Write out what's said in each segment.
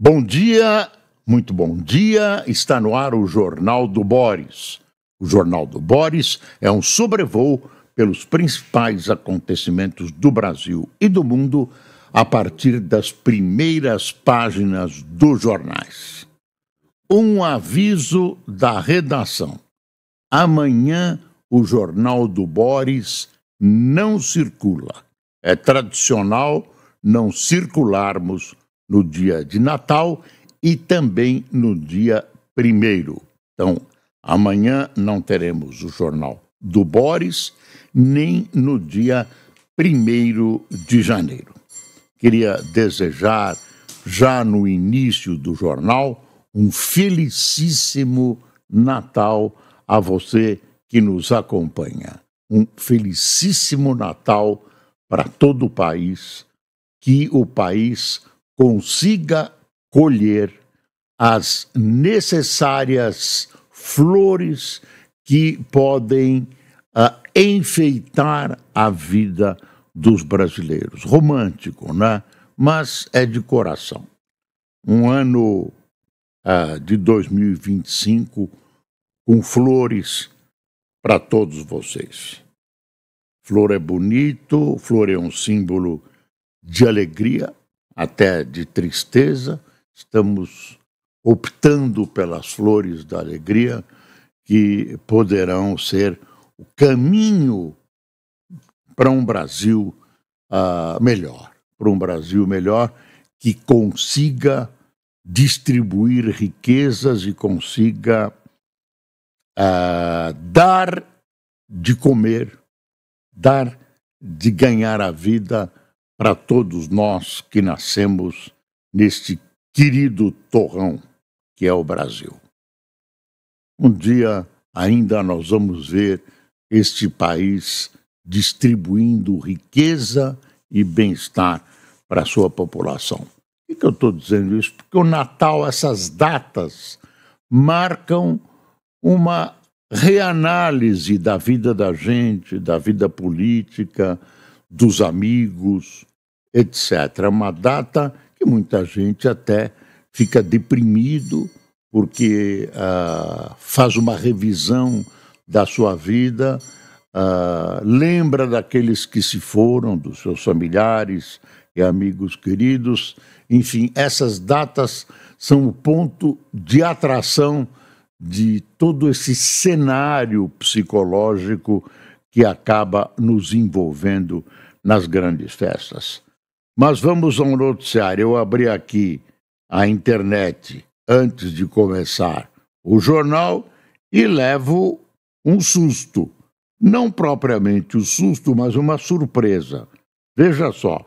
Bom dia, muito bom dia. Está no ar o Jornal do Boris. O Jornal do Boris é um sobrevoo pelos principais acontecimentos do Brasil e do mundo a partir das primeiras páginas dos jornais. Um aviso da redação. Amanhã o Jornal do Boris não circula. É tradicional não circularmos no dia de Natal e também no dia 1º. Então, amanhã não teremos o Jornal do Boris, nem no dia 1º de janeiro. Queria desejar, já no início do jornal, um felicíssimo Natal a você que nos acompanha. Um felicíssimo Natal para todo o país, que o país consiga colher as necessárias flores que podem enfeitar a vida dos brasileiros. Romântico, né? Mas é de coração. Um ano de 2025 com flores para todos vocês. Flor é bonito, flor é um símbolo de alegria, até de tristeza. Estamos optando pelas flores da alegria, que poderão ser o caminho para um Brasil melhor, para um Brasil melhor que consiga distribuir riquezas e consiga dar de comer, dar de ganhar a vida para todos nós que nascemos neste querido torrão que é o Brasil. Um dia ainda nós vamos ver este país distribuindo riqueza e bem-estar para a sua população. Por que eu estou dizendo isso? Porque o Natal, essas datas, marcam uma reanálise da vida da gente, da vida política, dos amigos, etc. É uma data que muita gente até fica deprimido porque faz uma revisão da sua vida, lembra daqueles que se foram, dos seus familiares e amigos queridos. Enfim, essas datas são o ponto de atração de todo esse cenário psicológico que acaba nos envolvendo nas grandes festas. Mas vamos ao noticiário. Eu abri aqui a internet antes de começar o jornal e levo um susto. Não propriamente um susto, mas uma surpresa. Veja só,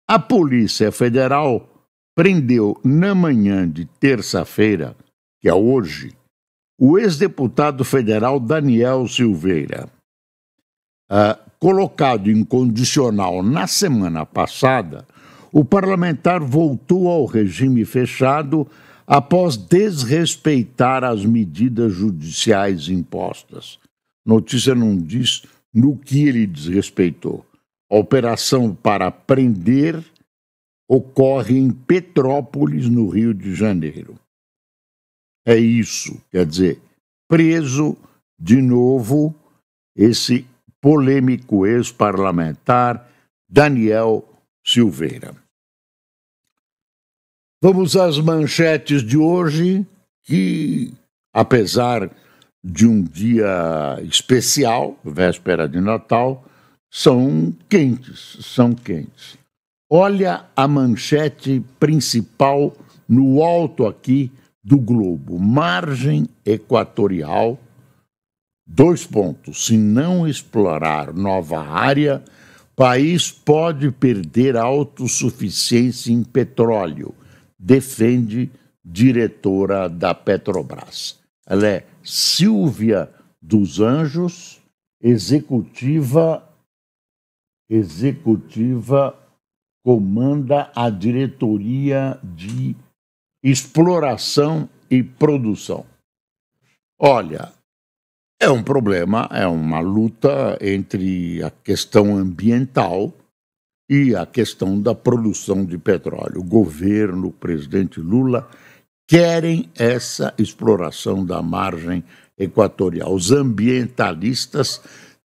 a Polícia Federal prendeu na manhã de terça-feira, que é hoje, o ex-deputado federal Daniel Silveira. Colocado em condicional na semana passada, o parlamentar voltou ao regime fechado após desrespeitar as medidas judiciais impostas. Notícia não diz no que ele desrespeitou. A operação para prender ocorre em Petrópolis, no Rio de Janeiro. É isso, quer dizer, preso de novo esse polêmico ex-parlamentar Daniel Silveira. Vamos às manchetes de hoje, que, apesar de um dia especial, véspera de Natal, são quentes. Olha a manchete principal no alto aqui do globo. Margem equatorial, 2 pontos. Se não explorar nova área, país pode perder a autossuficiência em petróleo, defende diretora da Petrobras. Ela é Silvia dos Anjos, executiva comanda a diretoria de exploração e produção. Olha, é um problema, é uma luta entre a questão ambiental e a questão da produção de petróleo. O governo, o presidente Lula, querem essa exploração da margem equatorial. Os ambientalistas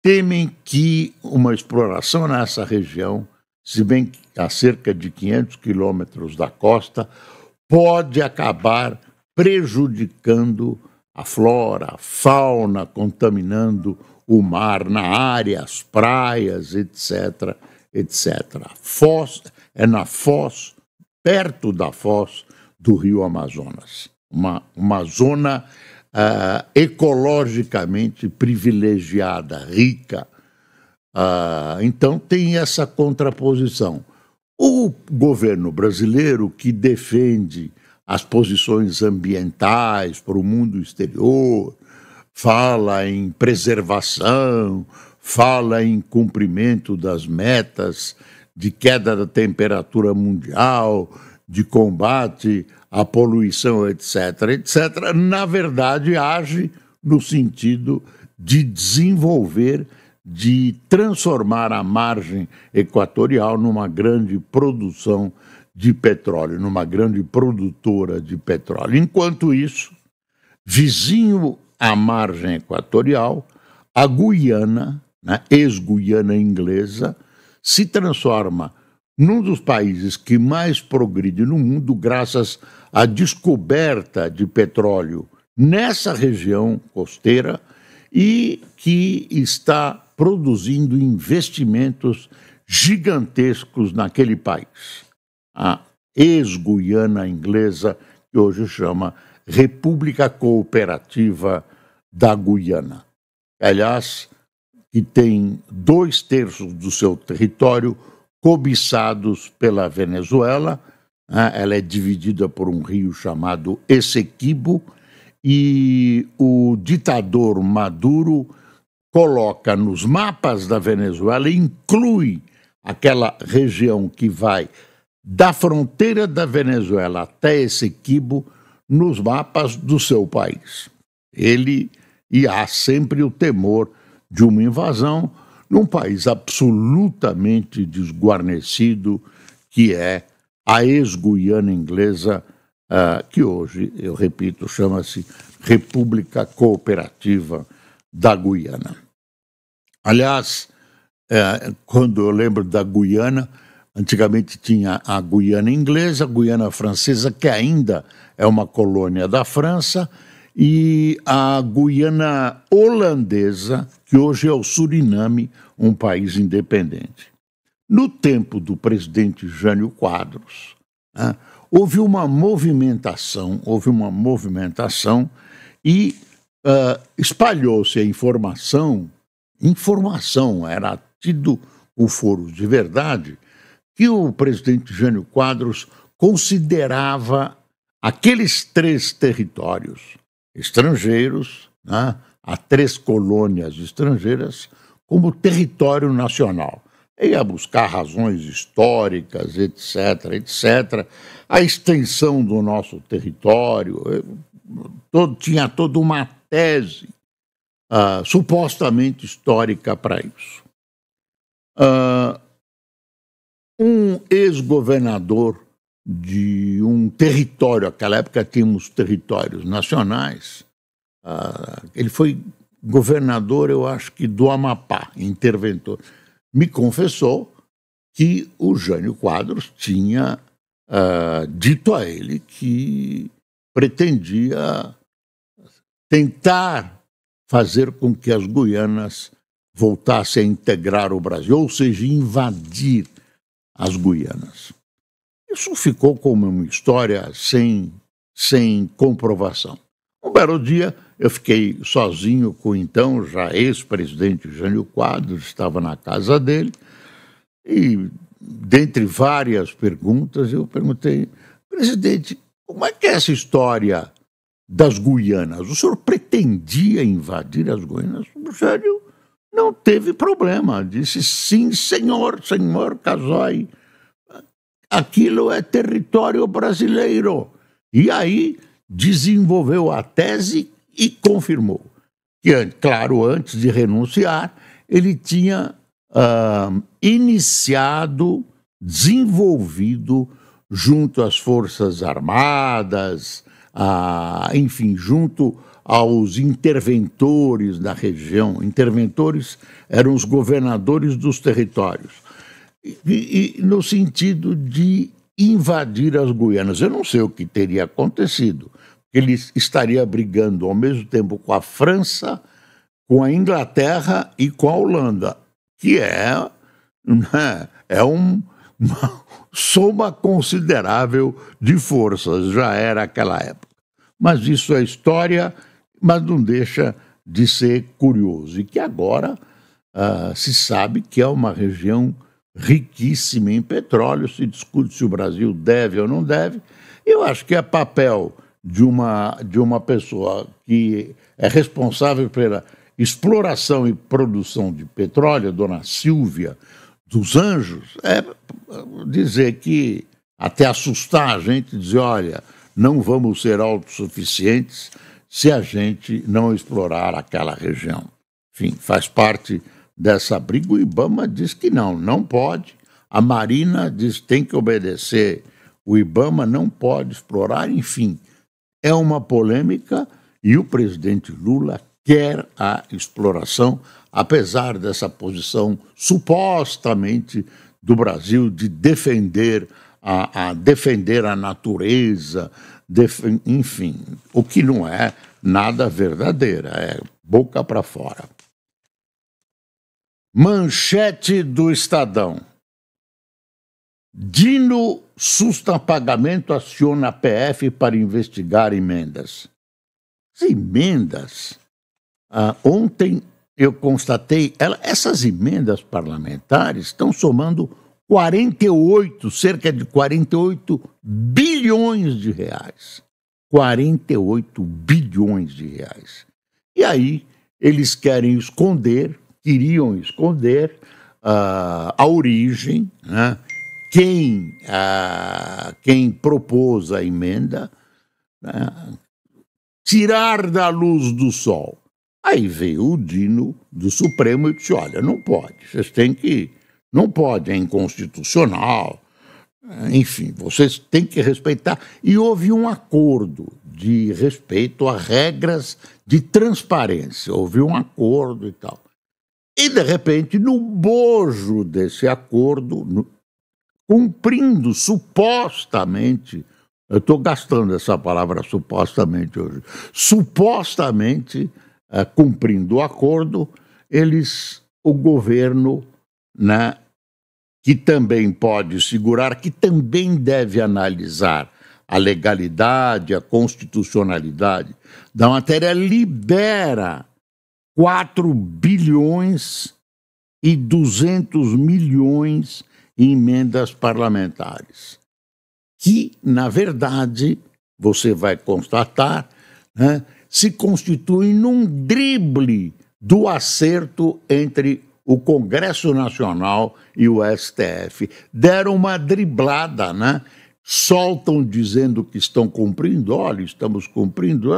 temem que uma exploração nessa região, se bem que a cerca de 500 quilômetros da costa, pode acabar prejudicando a flora, a fauna, contaminando o mar na área, as praias, etc., etc. É na foz, perto da foz do Rio Amazonas, uma zona ecologicamente privilegiada, rica. Então tem essa contraposição. O governo brasileiro, que defende as posições ambientais para o mundo exterior, fala em preservação, fala em cumprimento das metas de queda da temperatura mundial, de combate à poluição, etc., etc., na verdade age no sentido de desenvolver, de transformar a margem equatorial numa grande produção de petróleo, numa grande produtora de petróleo. Enquanto isso, vizinho à margem equatorial, a Guiana, né, ex-Guiana inglesa, se transforma num dos países que mais progride no mundo graças à descoberta de petróleo nessa região costeira e que está produzindo investimentos gigantescos naquele país. A ex-Guiana inglesa, que hoje chama República Cooperativa da Guiana. Aliás, que tem 2/3 do seu território cobiçados pela Venezuela. Ela é dividida por um rio chamado Essequibo e o ditador Maduro coloca nos mapas da Venezuela e inclui aquela região que vai da fronteira da Venezuela até Essequibo nos mapas do seu país. E há sempre o temor de uma invasão num país absolutamente desguarnecido, que é a ex-Guiana inglesa, que hoje, eu repito, chama-se República Cooperativa da Guiana. Aliás, quando eu lembro da Guiana, antigamente tinha a Guiana inglesa, a Guiana francesa, que ainda é uma colônia da França, e a Guiana holandesa, que hoje é o Suriname, um país independente. No tempo do presidente Jânio Quadros, houve uma movimentação e espalhou-se a informação, era tido o foro de verdade, que o presidente Jânio Quadros considerava aqueles 3 territórios estrangeiros, há 3 colônias estrangeiras, como território nacional. Ia buscar razões históricas, etc., etc., a extensão do nosso território, tinha toda uma tese supostamente histórica para isso. Um ex-governador de um território, naquela época tínhamos territórios nacionais, ele foi governador, eu acho que do Amapá, interventor, me confessou que o Jânio Quadros tinha dito a ele que pretendia tentar fazer com que as Guianas voltassem a integrar o Brasil, ou seja, invadir as Guianas. Isso ficou como uma história sem comprovação. Um belo dia, eu fiquei sozinho com o então já ex-presidente Jânio Quadros, estava na casa dele, e dentre várias perguntas, eu perguntei: presidente, como é que é essa história das Guianas? O senhor pretendia invadir as Guianas? O Jânio não teve problema, disse: sim, senhor Casoy, aquilo é território brasileiro. E aí desenvolveu a tese e confirmou que, claro, antes de renunciar, ele tinha iniciado, desenvolvido junto às Forças Armadas, enfim, junto aos interventores da região. Interventores eram os governadores dos territórios, e no sentido de invadir as Guianas. Eu não sei o que teria acontecido. Ele estaria brigando ao mesmo tempo com a França, com a Inglaterra e com a Holanda, que uma soma considerável de forças, já era aquela época. Mas isso é história, mas não deixa de ser curioso. E que agora se sabe que é uma região riquíssima em petróleo, se discute se o Brasil deve ou não deve. Eu acho que é papel de uma pessoa que é responsável pela exploração e produção de petróleo, dona Silvia dos Anjos, é dizer que, até assustar a gente, dizer, olha, não vamos ser autossuficientes se a gente não explorar aquela região. Enfim, faz parte dessa briga. O IBAMA diz que não pode. A Marina diz que tem que obedecer. O IBAMA não pode explorar. Enfim, é uma polêmica e o presidente Lula quer a exploração, apesar dessa posição supostamente do Brasil de defender defender a natureza, enfim, o que não é nada verdadeira, é boca para fora. Manchete do Estadão. Dino susta pagamento, aciona a PF para investigar emendas. As emendas, ontem eu constatei, essas emendas parlamentares estão somando cerca de 48 bilhões de reais. 48 bilhões de reais. E aí eles queriam esconder a origem, né? Quem propôs a emenda, né? Tirar da luz do sol. Aí veio o Dino do Supremo e disse, olha, não pode, não pode, é inconstitucional, enfim, vocês têm que respeitar. E houve um acordo de respeito a regras de transparência, houve um acordo e tal. E, de repente, no bojo desse acordo, cumprindo supostamente, eu estou gastando essa palavra supostamente hoje, supostamente cumprindo o acordo, o governo, né, que também pode segurar, que também deve analisar a legalidade, a constitucionalidade da matéria, libera 4 bilhões e 200 milhões em emendas parlamentares, que, na verdade, você vai constatar, né, se constitui num drible do acerto entre o Congresso Nacional e o STF. Deram uma driblada, né? Soltam dizendo que estão cumprindo, olha, estamos cumprindo,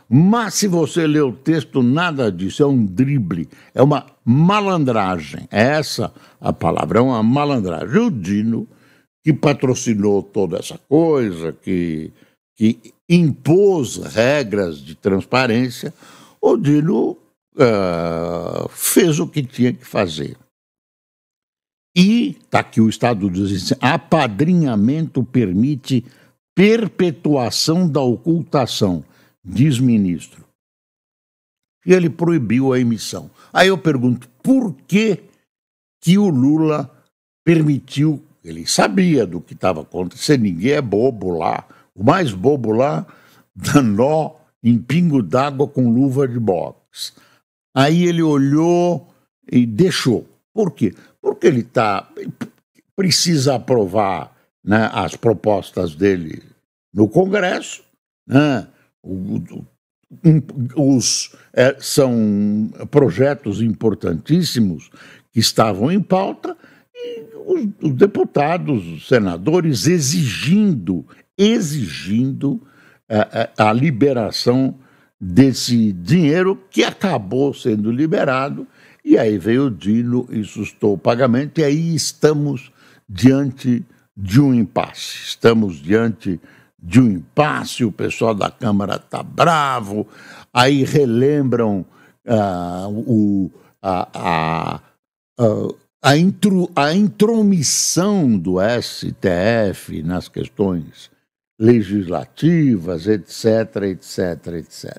mas se você ler o texto, nada disso, é um drible, é uma malandragem, é essa a palavra, é uma malandragem. O Dino, que patrocinou toda essa coisa, que impôs regras de transparência, o Dino fez o que tinha que fazer. E está aqui o Estado diz assim, apadrinhamento permite perpetuação da ocultação, diz ministro. E ele proibiu a emissão. Aí eu pergunto, por que o Lula permitiu? Ele sabia do que estava acontecendo, ninguém é bobo lá. O mais bobo lá dá nó em pingo d'água com luva de boxe. Aí ele olhou e deixou. Por quê? Porque ele precisa aprovar, né, as propostas dele no Congresso, né? São projetos importantíssimos que estavam em pauta e os deputados, os senadores exigindo a liberação desse dinheiro que acabou sendo liberado E aí veio o Dino e sustou o pagamento, e aí estamos diante de um impasse. Estamos diante de um impasse, o pessoal da Câmara está bravo, aí relembram a intromissão do STF nas questões legislativas, etc, etc, etc.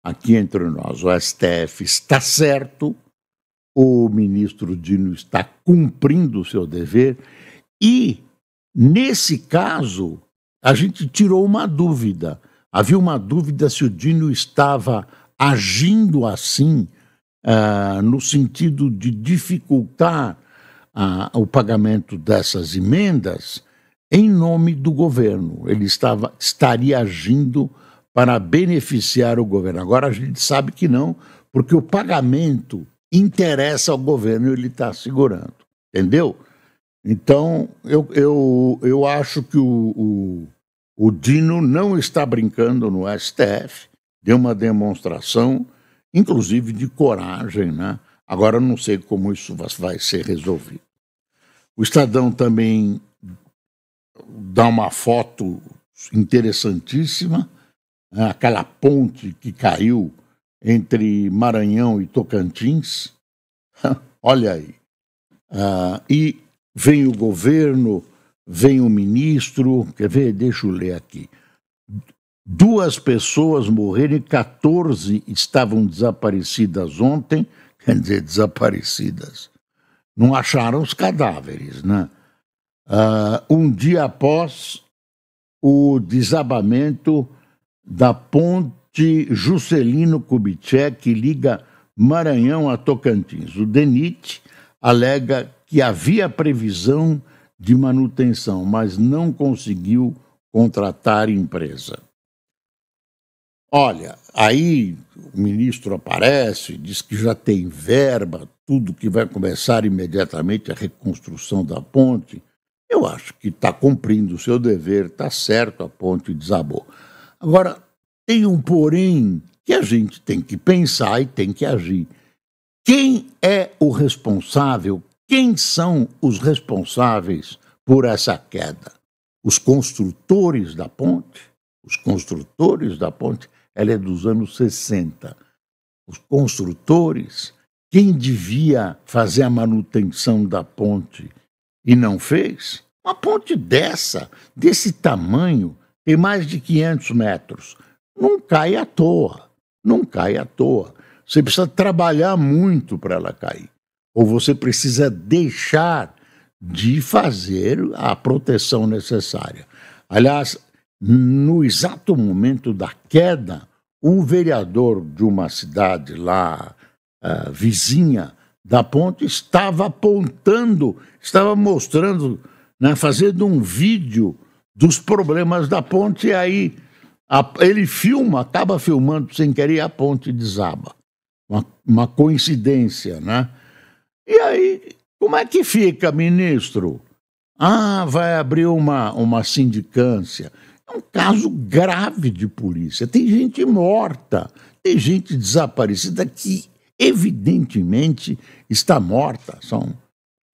Aqui entre nós, o STF está certo, o ministro Dino está cumprindo o seu dever e, nesse caso, a gente tirou uma dúvida. Havia uma dúvida se o Dino estava agindo assim, no sentido de dificultar o pagamento dessas emendas em nome do governo. Ele estaria agindo para beneficiar o governo. Agora a gente sabe que não, porque o pagamento interessa ao governo e ele está segurando, entendeu? Então, eu acho que o Dino não está brincando no STF, deu uma demonstração, inclusive de coragem, né? Agora eu não sei como isso vai ser resolvido. O Estadão também dá uma foto interessantíssima, né? Aquela ponte que caiu entre Maranhão e Tocantins. Olha aí. E vem o governo, vem o ministro, quer ver? Deixa eu ler aqui. 2 pessoas morreram e 14 estavam desaparecidas ontem, quer dizer, desaparecidas. Não acharam os cadáveres, né? Um dia após o desabamento da ponte Juscelino Kubitschek, que liga Maranhão a Tocantins. O DENIT alega que havia previsão de manutenção, mas não conseguiu contratar empresa. Olha, aí o ministro aparece, diz que já tem verba, tudo, que vai começar imediatamente a reconstrução da ponte. Eu acho que está cumprindo o seu dever, está certo, a ponte desabou. Agora, tem um porém que a gente tem que pensar e tem que agir. Quem é o responsável? Quem são os responsáveis por essa queda? Os construtores da ponte? Os construtores da ponte, ela é dos anos 60. Os construtores, quem devia fazer a manutenção da ponte e não fez? Uma ponte desse tamanho, tem mais de 500 metros. Não cai à toa, não cai à toa. Você precisa trabalhar muito para ela cair. Ou você precisa deixar de fazer a proteção necessária. Aliás, no exato momento da queda, um vereador de uma cidade lá, vizinha da ponte, estava apontando, estava mostrando, né, fazendo um vídeo dos problemas da ponte, e aí ele acaba filmando sem querer, a ponte desaba. Uma coincidência, né? E aí, como é que fica, ministro? Vai abrir uma sindicância. É um caso grave de polícia. Tem gente morta, tem gente desaparecida que, evidentemente, está morta. São,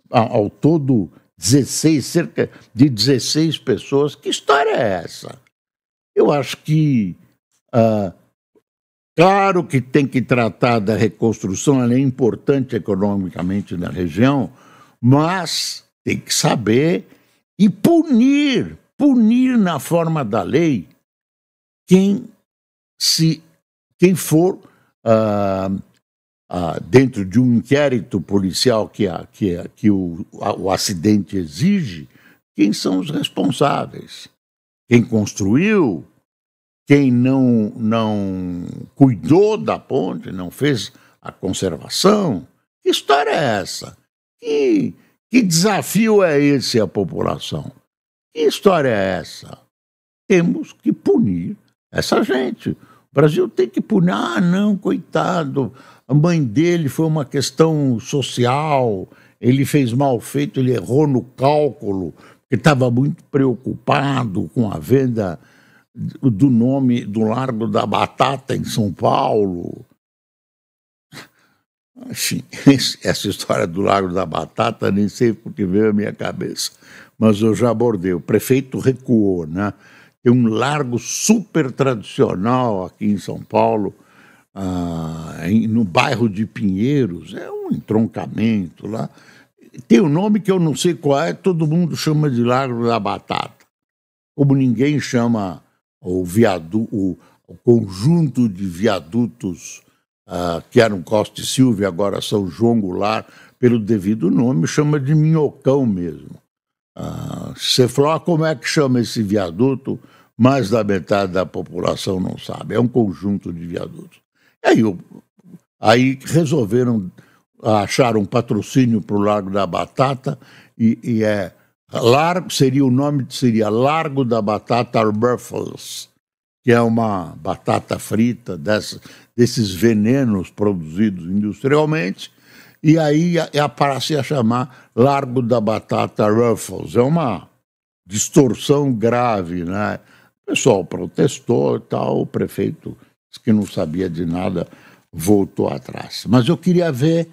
ao todo, cerca de 16 pessoas. Que história é essa? Eu acho que, claro que tem que tratar da reconstrução, ela é importante economicamente na região, mas tem que saber e punir na forma da lei quem for dentro de um inquérito policial que o acidente exige, quem são os responsáveis. Quem construiu, quem não cuidou da ponte, não fez a conservação. Que história é essa? Que desafio é esse à população? Que história é essa? Temos que punir essa gente. O Brasil tem que punir. Não, coitado, a mãe dele foi uma questão social, ele fez mal feito, ele errou no cálculo, porque estava muito preocupado com a venda do nome do Largo da Batata em São Paulo. Enfim, essa história do Largo da Batata, nem sei porque veio à minha cabeça, mas eu já abordei. O prefeito recuou, né? Tem um largo super tradicional aqui em São Paulo, no bairro de Pinheiros, é um entroncamento lá. Tem um nome que eu não sei qual é, todo mundo chama de Largo da Batata. Como ninguém chama o conjunto de viadutos que eram Costa e Silva e agora são João Goulart, pelo devido nome, chama de Minhocão mesmo. Se você falar como é que chama esse viaduto, mais da metade da população não sabe. É um conjunto de viadutos. Aí resolveram achar um patrocínio para o Largo da Batata o nome seria Largo da Batata Ruffles, que é uma batata frita desses venenos produzidos industrialmente, e aí passei a chamar Largo da Batata Ruffles. É uma distorção grave, né? O pessoal protestou e tal, o prefeito disse que não sabia de nada, voltou atrás. Mas eu queria ver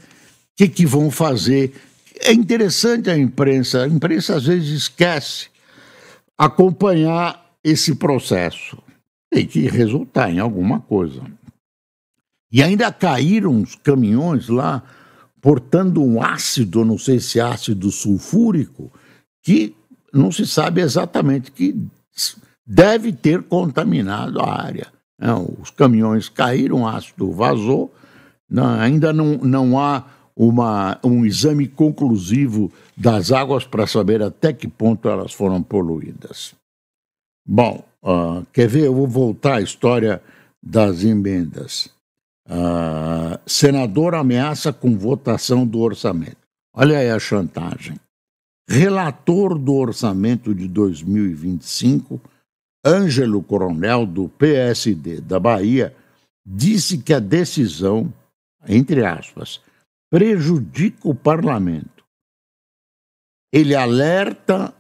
o que vão fazer. É interessante a imprensa às vezes esquece acompanhar esse processo. Tem que resultar em alguma coisa. E ainda caíram uns caminhões lá portando um ácido, não sei se ácido sulfúrico, que não se sabe exatamente, que deve ter contaminado a área. Os caminhões caíram, o ácido vazou, ainda não há um exame conclusivo das águas para saber até que ponto elas foram poluídas. Bom, quer ver? Eu vou voltar à história das emendas. Senador ameaça com votação do orçamento. Olha aí a chantagem. Relator do orçamento de 2025, Ângelo Coronel, do PSD da Bahia, disse que a decisão, entre aspas, prejudica o parlamento. Ele afeta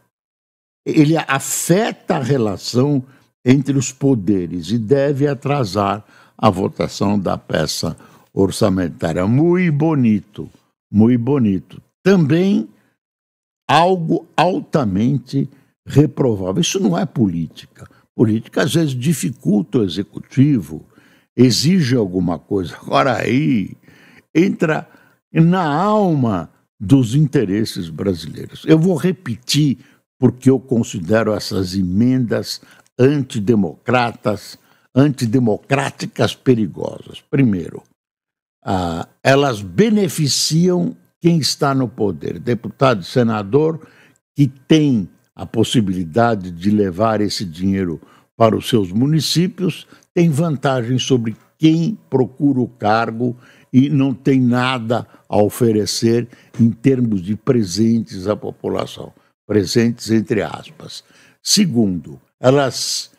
a relação entre os poderes e deve atrasar a votação da peça orçamentária. Muito bonito, muito bonito. Também algo altamente reprovável. Isso não é política. Política, às vezes, dificulta o executivo, exige alguma coisa. Agora aí entra na alma dos interesses brasileiros. Eu vou repetir porque eu considero essas emendas antidemocráticas perigosas. Primeiro, elas beneficiam quem está no poder. Deputado e senador que tem a possibilidade de levar esse dinheiro para os seus municípios tem vantagem sobre quem procura o cargo e não tem nada a oferecer em termos de presentes à população. Presentes entre aspas. Segundo, elas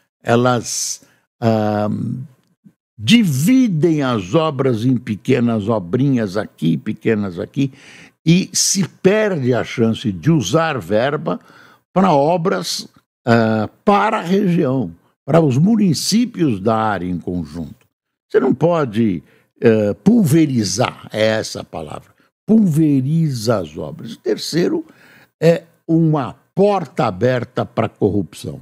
dividem as obras em pequenas obrinhas aqui, pequenas aqui, e se perde a chance de usar verba para obras para a região, para os municípios da área em conjunto. Você não pode pulverizar, é essa a palavra, pulveriza as obras. O terceiro é uma porta aberta para a corrupção.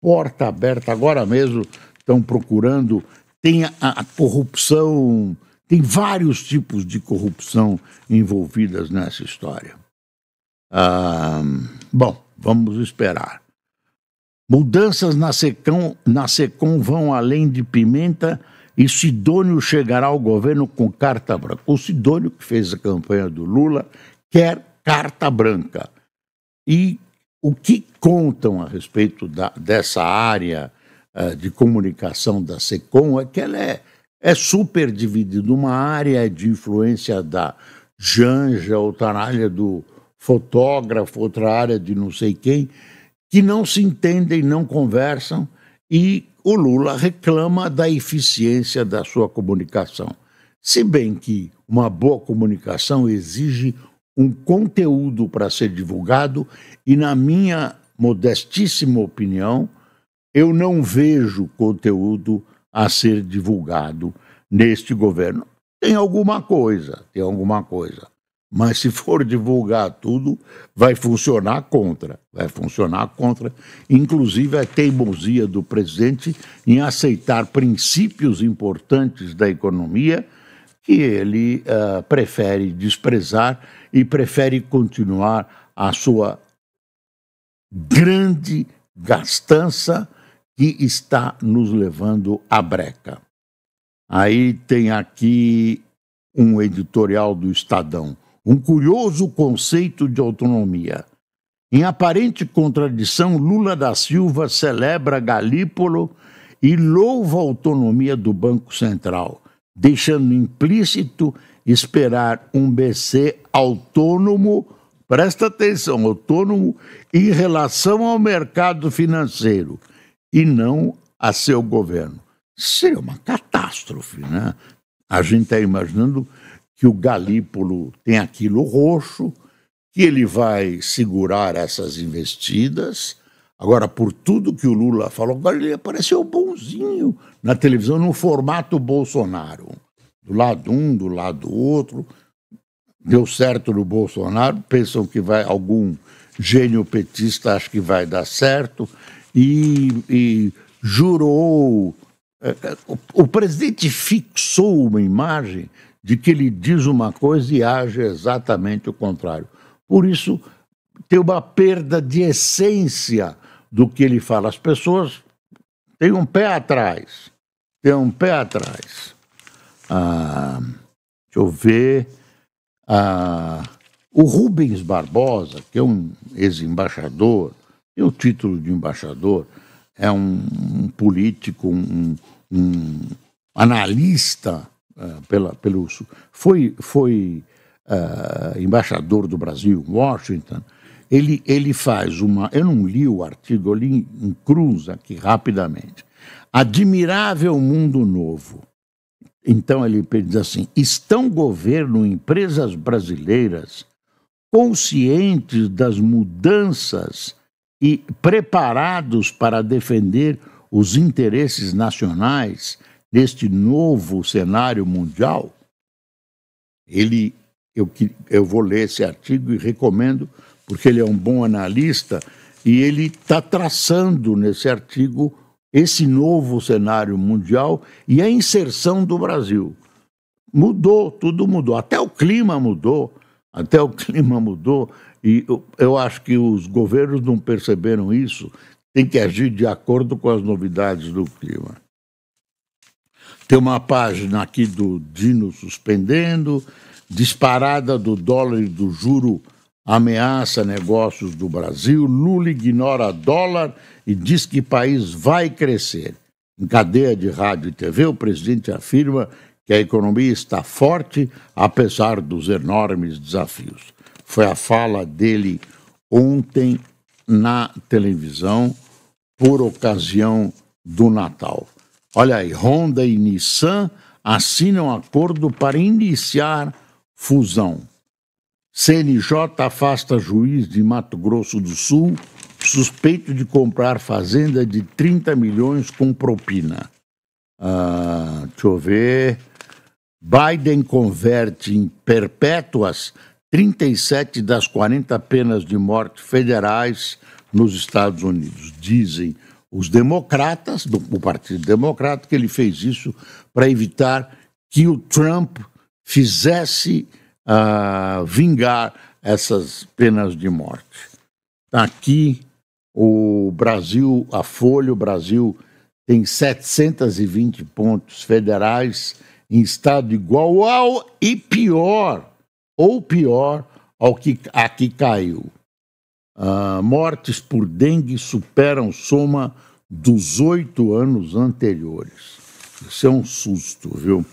Porta aberta, agora mesmo estão procurando, tem a corrupção, tem vários tipos de corrupção envolvidas nessa história. Bom, vamos esperar. Mudanças na SECOM vão além de Pimenta e Sidônio chegará ao governo com carta branca. O Sidônio, que fez a campanha do Lula, quer carta branca. E o que contam a respeito dessa área de comunicação da SECOM é que ela é super dividida. Uma área de influência da Janja, outra área do fotógrafo, outra área de não sei quem, que não se entendem, não conversam, e o Lula reclama da eficiência da sua comunicação. Se bem que uma boa comunicação exige um conteúdo para ser divulgado, e na minha modestíssima opinião, eu não vejo conteúdo a ser divulgado neste governo. tem alguma coisa, tem alguma coisa. Mas se for divulgar tudo, vai funcionar contra. Vai funcionar contra, inclusive, a teimosia do presidente em aceitar princípios importantes da economia que ele prefere desprezar e prefere continuar a sua grande gastança que está nos levando à breca. Aí tem aqui um editorial do Estadão. Um curioso conceito de autonomia. Em aparente contradição, Lula da Silva celebra Galípolo e louva a autonomia do Banco Central, deixando implícito esperar um BC autônomo, presta atenção, autônomo em relação ao mercado financeiro e não a seu governo. Seria uma catástrofe, né? A gente está imaginando que o Galípolo tem aquilo roxo, que ele vai segurar essas investidas. Agora, por tudo que o Lula falou, agora ele apareceu bonzinho na televisão, no formato Bolsonaro. Do lado um, do lado outro. Deu certo no Bolsonaro, pensam que vai, algum gênio petista acha que vai dar certo, e jurou. O presidente fixou uma imagem de que ele diz uma coisa e age exatamente o contrário. Por isso, tem uma perda de essência do que ele fala. As pessoas têm um pé atrás. Tem um pé atrás. Deixa eu ver. O Rubens Barbosa, que é um ex-embaixador, tem o título de embaixador, é um político, um analista, foi embaixador do Brasil em Washington. Ele faz uma... Eu não li o artigo, eu li em cruz aqui rapidamente. Admirável mundo novo. Então ele diz assim: estão governo e empresas brasileiras conscientes das mudanças e preparados para defender os interesses nacionais neste novo cenário mundial? Eu vou ler esse artigo e recomendo, porque ele é um bom analista e ele está traçando nesse artigo esse novo cenário mundial e a inserção do Brasil. Mudou, tudo mudou, até o clima mudou, e eu acho que os governos não perceberam isso, tem que agir de acordo com as novidades do clima. Tem uma página aqui do Dino suspendendo, disparada do dólar e do juro ameaça negócios do Brasil, Lula ignora dólar e diz que o país vai crescer. Em cadeia de rádio e TV, o presidente afirma que a economia está forte, apesar dos enormes desafios. Foi a fala dele ontem na televisão, por ocasião do Natal. Olha aí, Honda e Nissan assinam acordo para iniciar fusão. CNJ afasta juiz de Mato Grosso do Sul, suspeito de comprar fazenda de 30 milhões com propina. Deixa eu ver. Biden converte em perpétuas 37 das 40 penas de morte federais nos Estados Unidos. Dizem os democratas, o Partido Democrata, que ele fez isso para evitar que o Trump fizesse vingar essas penas de morte. Está aqui o Brasil, a Folha, o Brasil tem 720 pontos federais em estado igual ao e pior, ou pior ao que aqui caiu. Mortes por dengue superam soma dos 8 anos anteriores. Isso é um susto, viu?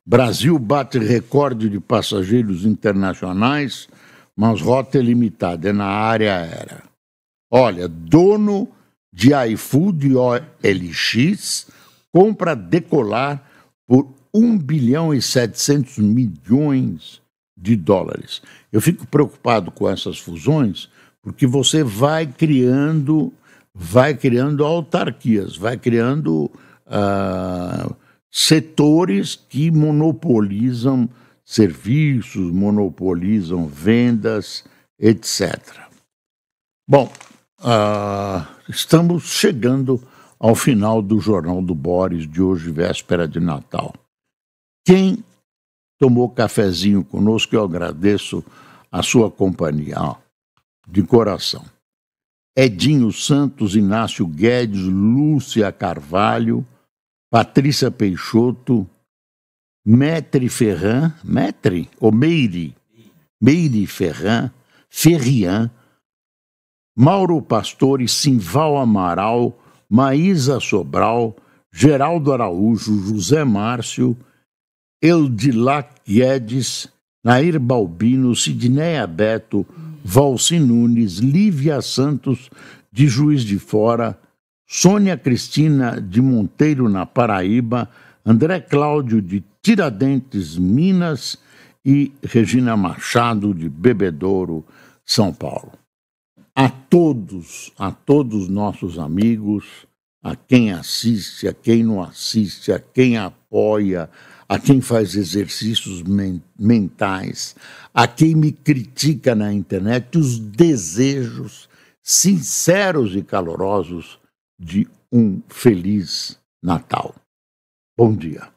Brasil bate recorde de passageiros internacionais, mas rota é limitada, é na área aérea. Olha, dono de iFood OLX compra Decolar por 1 bilhão e 700 milhões de dólares. Eu fico preocupado com essas fusões, porque você vai criando autarquias, vai criando setores que monopolizam serviços, monopolizam vendas, etc. Bom, estamos chegando ao final do Jornal do Boris de hoje, véspera de Natal. Quem tomou cafezinho conosco, eu agradeço a sua companhia, de coração. Edinho Santos, Inácio Guedes, Lúcia Carvalho, Patrícia Peixoto, Meire Ferran, Ferrian, Mauro Pastore, Simval Amaral, Maísa Sobral, Geraldo Araújo, José Márcio, Eldilac Guedes, Nair Balbino, Sidneia Beto, Valci Nunes, Lívia Santos, de Juiz de Fora, Sônia Cristina de Monteiro, na Paraíba, André Cláudio de Tiradentes, Minas e Regina Machado de Bebedouro, São Paulo. A todos nossos amigos, a quem assiste, a quem não assiste, a quem apoia, a quem faz exercícios mentais, a quem me critica na internet, os desejos sinceros e calorosos de um feliz Natal. Bom dia.